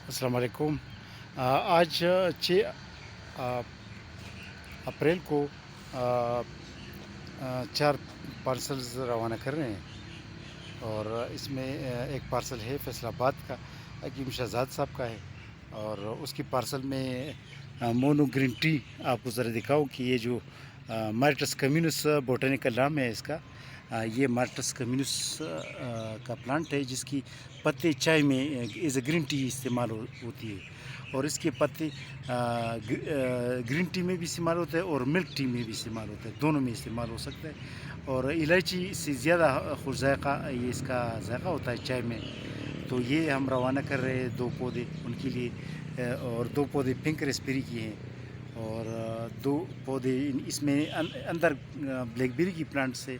अस्सलाम वालेकुम। आज 6 अप्रैल को चार पार्सल्स रवाना कर रहे हैं और इसमें एक पार्सल है फैसलाबाद का, हकीम शहजाद साहब का है। और उसकी पार्सल में मोनो ग्रीन टी आपको ज़रा दिखाऊं कि ये जो मार्टस कम्युनस बोटेनिकल नाम है इसका। ये मार्टस कम्युनस का प्लांट है जिसकी पत्ते चाय में एज ए ग्रीन टी इस्तेमाल होती है। और इसके पत्ते ग्रीन टी में भी इस्तेमाल होता है और मिल्क टी में भी इस्तेमाल होता है, दोनों में इस्तेमाल हो सकता है। और इलायची से ज़्यादा खुश ज़ायक़ा ये इसका ज़ायक़ा होता है चाय में। तो ये हम रवाना कर रहे हैं 2 पौधे उनके लिए। और 2 पौधे पिंक रेस्पबेरी की हैं और 2 पौधे इसमें अंदर ब्लैकबेरी की प्लांट से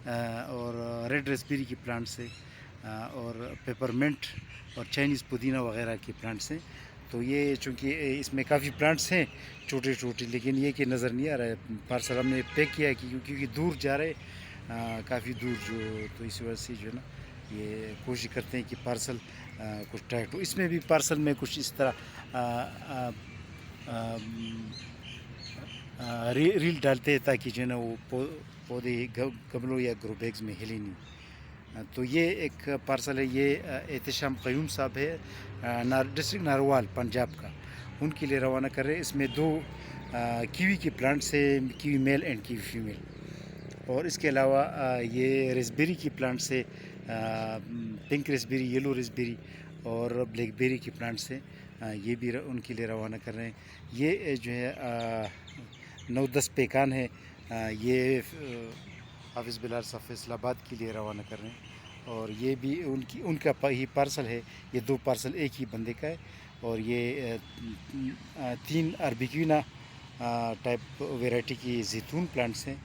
और रेड रेस्पबेरी की प्लांट से और पेपरमिंट और चाइनीज़ पुदीना वगैरह के प्लांट्स हैं। तो ये चूँकि इसमें काफ़ी प्लांट्स हैं छोटे छोटे, लेकिन ये कि नज़र नहीं आ रहा है। पार्सल हमने पैक किया है क्योंकि दूर जा रहे काफ़ी दूर जो, तो इस वजह से जो है ना ये कोशिश करते हैं कि पार्सल कुछ टाइट हो। इसमें भी पार्सल में कुछ इस तरह रील डालते हैं ताकि जो है ना वो पौधे गमलों या ग्रो बैग्स में हिले नहीं। तो ये एक पार्सल है, ये एहतशाम क़यूम साहब है डिस्ट्रिक्ट नारवाल पंजाब का, उनके लिए रवाना कर रहे हैं। इसमें 2 कीवी के प्लांट्स है, kiwi male and kiwi female. और इसके अलावा ये रेसबेरी की प्लांट से पिंक रेसबेरी, येलो रेसबेरी और ब्लैकबेरी की प्लांट से ये भी उनके लिए रवाना कर रहे हैं। ये जो है 9-10 पेकान है, ये हाफिज़ बिलाल साहब फैसलाबाद के लिए रवाना कर रहे हैं। और ये भी उनका ही पार्सल है। ये 2 पार्सल एक ही बंदे का है। और ये 3 अरबिक्विना टाइप वैरायटी की जैतून प्लांट्स हैं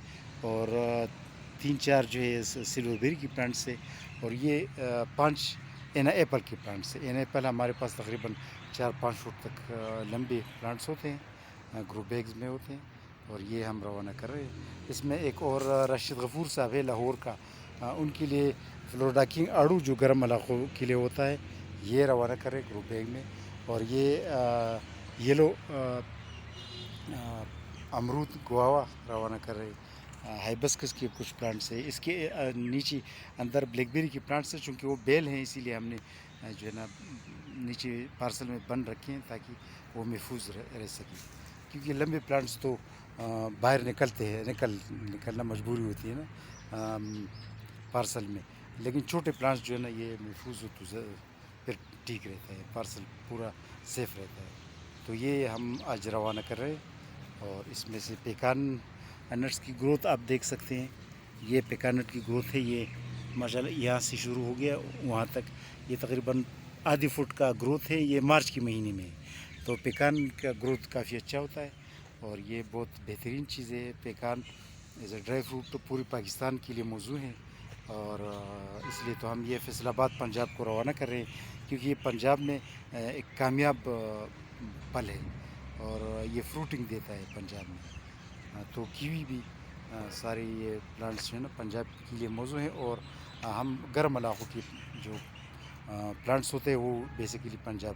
और 3-4 जो है सिल्वरबेरी की प्लांट्स है। और ये 5 एना एप्पल के प्लांट्स है। एना एप्पल हमारे पास तकरीबन 4-5 फुट तक लंबे प्लांट्स होते हैं, ग्रो बैग्स में होते हैं। और ये हम रवाना कर रहे हैं। इसमें एक और राशिद गफूर साहब है लाहौर का, उनके लिए फ्लोरिडा किंग आड़ू जो गर्म इलाकों के लिए होता है, ये रवाना कर रहे हैं ग्रो बैग में। और ये येलो अमरूद गुआवा रवाना कर रहे हैं। हाइबस्कस के कुछ प्लांट्स है। इसके नीचे अंदर ब्लैकबेरी के प्लांट्स है, चूँकि वो बेल हैं इसीलिए हमने जो है ना नीचे पार्सल में बंद रखे हैं ताकि वो महफूज रह सकें। क्योंकि लंबे प्लांट्स तो बाहर निकलना मजबूरी होती है ना पार्सल में, लेकिन छोटे प्लांट्स जो है ना ये महफूज हो तो फिर ठीक रहता है, पार्सल पूरा सेफ़ रहता है। तो ये हम आज रवाना कर रहे हैं। और इसमें से पेकान नट्स की ग्रोथ आप देख सकते हैं। ये पेकान नट की ग्रोथ है, ये माशाल्लाह यहाँ से शुरू हो गया वहाँ तक, ये तकरीबन आधी फुट का ग्रोथ है। ये मार्च के महीने में है। तो पेकान का ग्रोथ काफ़ी अच्छा होता है और ये बहुत बेहतरीन चीज़ है। Pecan as a dry fruit तो पूरे पाकिस्तान के लिए मौजू है। और इसलिए तो हम ये फैसलाबाद पंजाब को रवाना कर रहे हैं क्योंकि ये पंजाब में एक कामयाब पल है और ये फ्रूटिंग देता है पंजाब में। तो कीवी भी सारे ये प्लांट्स जो है ना पंजाब के लिए मौजू हैं। और हम गर्म इलाकों के जो प्लांट्स होते हैं वो बेसिकली पंजाब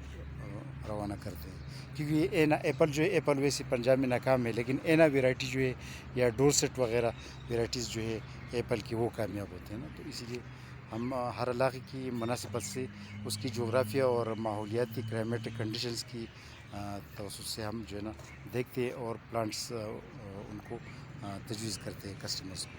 रवाना करते हैं। क्योंकि ये एना एप्पल जो है, एप्पल वैसे पंजाब में नाकाम है, लेकिन एना वैरायटी जो है या डोरसेट वगैरह वैराइटीज़ जो है एप्पल की वो कामयाब होते हैं ना। तो इसीलिए हम हर इलाके की मुनासिबत से उसकी जोग्राफिया और माहौलियाती क्लाइमेटिक कंडीशंस की तवज्जुह से हम जो है ना देखते हैं और प्लांट्स उनको तजवीज़ करते हैं कस्टमर्स को।